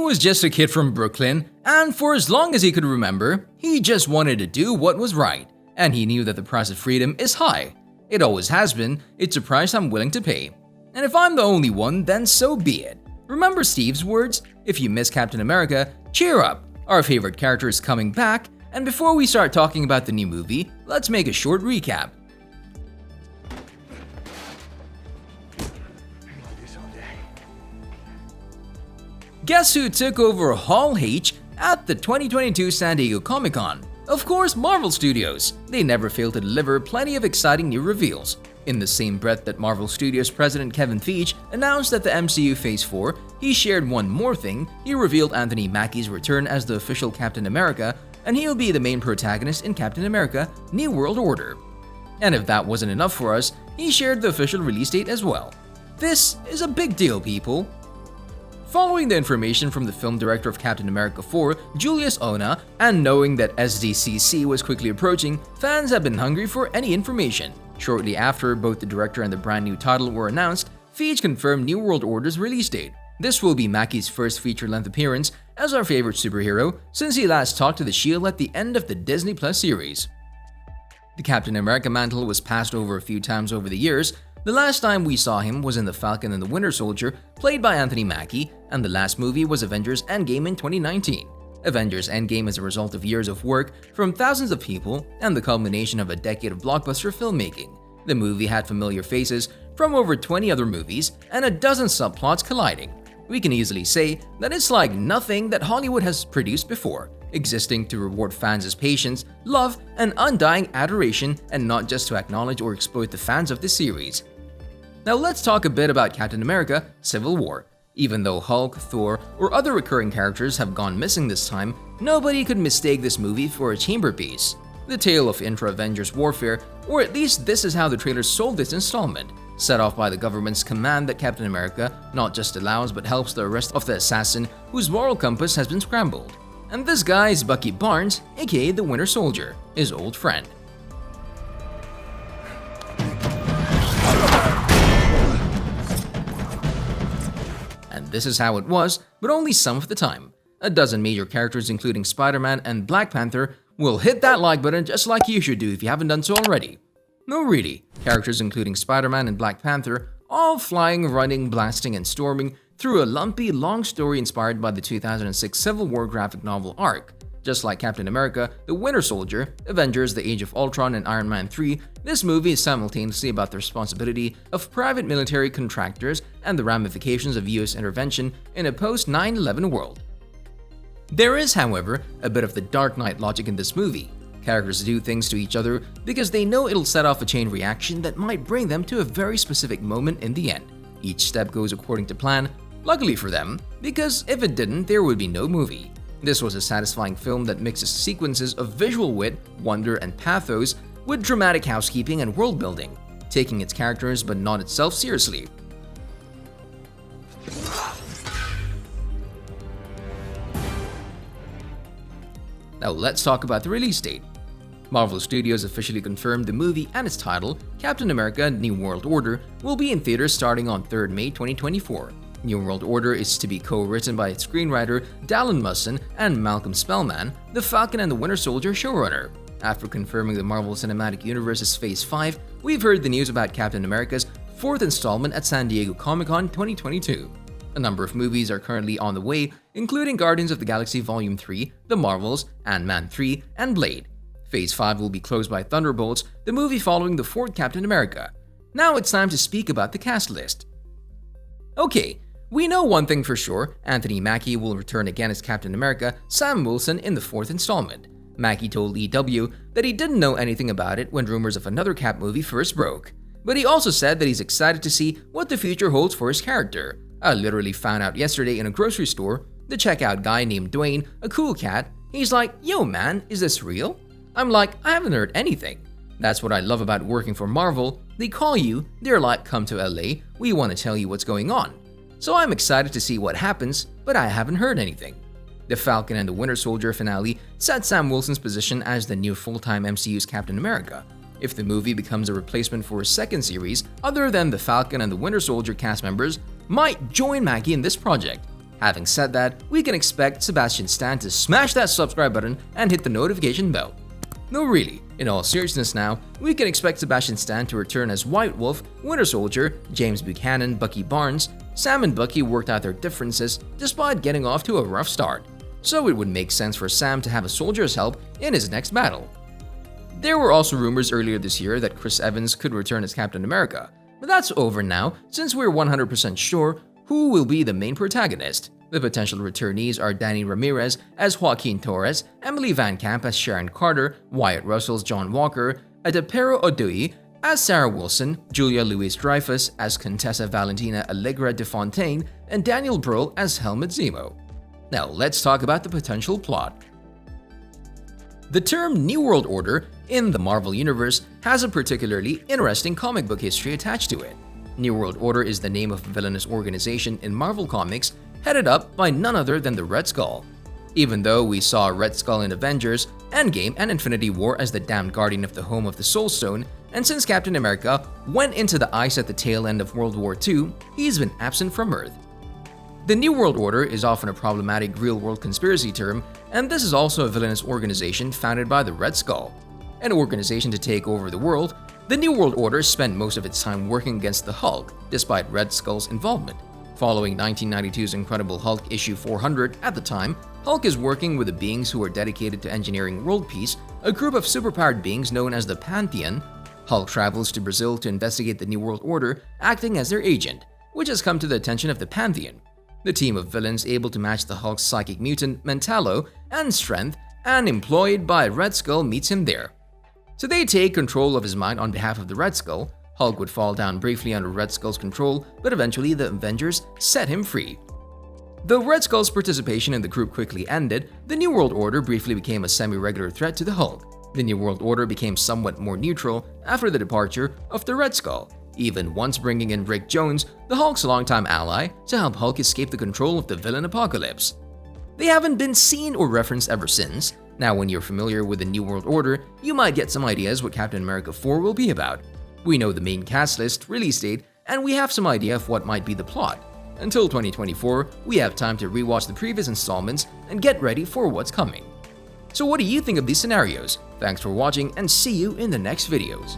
was just a kid from Brooklyn, and for as long as he could remember, he just wanted to do what was right, and he knew that the price of freedom is high. It always has been, it's a price I'm willing to pay. And if I'm the only one, then so be it. Remember Steve's words? If you miss Captain America, cheer up, our favorite character is coming back, and before we start talking about the new movie, let's make a short recap. Guess who took over Hall H at the 2022 San Diego Comic-Con? Of course, Marvel Studios. They never fail to deliver plenty of exciting new reveals. In the same breath that Marvel Studios president Kevin Feige announced that the MCU Phase 4, he shared one more thing. He revealed Anthony Mackie's return as the official Captain America, and he'll be the main protagonist in Captain America: New World Order. And if that wasn't enough for us, he shared the official release date as well. This is a big deal, people. Following the information from the film director of Captain America 4, Julius Ona, and knowing that SDCC was quickly approaching, fans have been hungry for any information. Shortly after both the director and the brand new title were announced, Feige confirmed New World Order's release date. This will be Mackie's first feature-length appearance as our favorite superhero since he last talked to the Shield at the end of the Disney Plus series. The Captain America mantle was passed over a few times over the years. The last time we saw him was in The Falcon and the Winter Soldier, played by Anthony Mackie, and the last movie was Avengers Endgame in 2019. Avengers Endgame is a result of years of work from thousands of people and the culmination of a decade of blockbuster filmmaking. The movie had familiar faces from over 20 other movies and a dozen subplots colliding. We can easily say that it's like nothing that Hollywood has produced before, existing to reward fans' patience, love, and undying adoration, and not just to acknowledge or exploit the fans of the series. Now let's talk a bit about Captain America: Civil War. Even though Hulk, Thor, or other recurring characters have gone missing this time, nobody could mistake this movie for a chamber piece. The tale of intra-Avengers warfare, or at least this is how the trailer sold this installment, set off by the government's command that Captain America not just allows but helps the arrest of the assassin whose moral compass has been scrambled. And this guy is Bucky Barnes, aka the Winter Soldier, his old friend. And this is how it was, but only some of the time. A dozen major characters including Spider-Man and Black Panther will hit that like button just like you should do if you haven't done so already. No really, characters including Spider-Man and Black Panther all flying, running, blasting, and storming through a lumpy, long story inspired by the 2006 Civil War graphic novel arc. Just like Captain America, the Winter Soldier, Avengers: The Age of Ultron, and Iron Man 3, this movie is simultaneously about the responsibility of private military contractors and the ramifications of US intervention in a post-9/11 world. There is, however, a bit of the Dark Knight logic in this movie. Characters do things to each other because they know it'll set off a chain reaction that might bring them to a very specific moment in the end. Each step goes according to plan, luckily for them, because if it didn't, there would be no movie. This was a satisfying film that mixes sequences of visual wit, wonder, and pathos with dramatic housekeeping and world building, taking its characters but not itself seriously. Now let's talk about the release date. Marvel Studios officially confirmed the movie and its title, Captain America: New World Order, will be in theaters starting on 3rd May 2024. New World Order is to be co-written by its screenwriter Dallin Musson and Malcolm Spellman, the Falcon and the Winter Soldier showrunner. After confirming the Marvel Cinematic Universe's Phase 5, we've heard the news about Captain America's 4th installment at San Diego Comic-Con 2022. A number of movies are currently on the way, including Guardians of the Galaxy Volume 3, The Marvels, Ant-Man 3, and Blade. Phase 5 will be closed by Thunderbolts, the movie following the 4th Captain America. Now it's time to speak about the cast list. Okay, we know one thing for sure: Anthony Mackie will return again as Captain America, Sam Wilson in the 4th installment. Mackie told EW that he didn't know anything about it when rumors of another Cap movie first broke. But he also said that he's excited to see what the future holds for his character. I literally found out yesterday in a grocery store, the checkout guy named Dwayne, a cool cat, he's like, "Yo man, is this real?" I'm like, I haven't heard anything. That's what I love about working for Marvel. They call you, they're like, "Come to LA, we want to tell you what's going on." So I'm excited to see what happens, but I haven't heard anything. The Falcon and the Winter Soldier finale set Sam Wilson's position as the new full-time MCU's Captain America. If the movie becomes a replacement for a second series, other than the Falcon and the Winter Soldier cast members might join Mackie in this project. Having said that, we can expect Sebastian Stan to smash that subscribe button and hit the notification bell. No, really, in all seriousness now, we can expect Sebastian Stan to return as White Wolf, Winter Soldier, James Buchanan, Bucky Barnes. Sam and Bucky worked out their differences despite getting off to a rough start, so it would make sense for Sam to have a soldier's help in his next battle. There were also rumors earlier this year that Chris Evans could return as Captain America, but that's over now since we're 100% sure who will be the main protagonist. The potential returnees are Danny Ramirez as Joaquin Torres, Emily Van Camp as Sharon Carter, Wyatt Russell's John Walker, Adepero Odui as Sarah Wilson, Julia Louis-Dreyfus as Contessa Valentina Allegra de Fontaine, and Daniel Brühl as Helmut Zemo. Now let's talk about the potential plot. The term New World Order in the Marvel Universe has a particularly interesting comic book history attached to it. New World Order is the name of a villainous organization in Marvel Comics headed up by none other than the Red Skull. Even though we saw Red Skull in Avengers, Endgame, and Infinity War as the damned guardian of the home of the Soul Stone, and since Captain America went into the ice at the tail end of World War II, he's been absent from Earth. The New World Order is often a problematic real-world conspiracy term, and this is also a villainous organization founded by the Red Skull. An organization to take over the world, the New World Order spent most of its time working against the Hulk, despite Red Skull's involvement. Following 1992's Incredible Hulk issue 400 at the time, Hulk is working with the beings who are dedicated to engineering world peace, a group of superpowered beings known as the Pantheon. Hulk travels to Brazil to investigate the New World Order, acting as their agent, which has come to the attention of the Pantheon. The team of villains able to match the Hulk's psychic mutant, Mentalo, and strength, and employed by Red Skull meets him there. So they take control of his mind on behalf of the Red Skull. Hulk would fall down briefly under Red Skull's control, but eventually the Avengers set him free. Though Red Skull's participation in the group quickly ended, the New World Order briefly became a semi-regular threat to the Hulk. The New World Order became somewhat more neutral after the departure of the Red Skull, even once bringing in Rick Jones, the Hulk's longtime ally, to help Hulk escape the control of the villain Apocalypse. They haven't been seen or referenced ever since. Now when you're familiar with the New World Order, you might get some ideas what Captain America 4 will be about. We know the main cast list, release date, and we have some idea of what might be the plot. Until 2024, we have time to rewatch the previous installments and get ready for what's coming. So what do you think of these scenarios? Thanks for watching and see you in the next videos.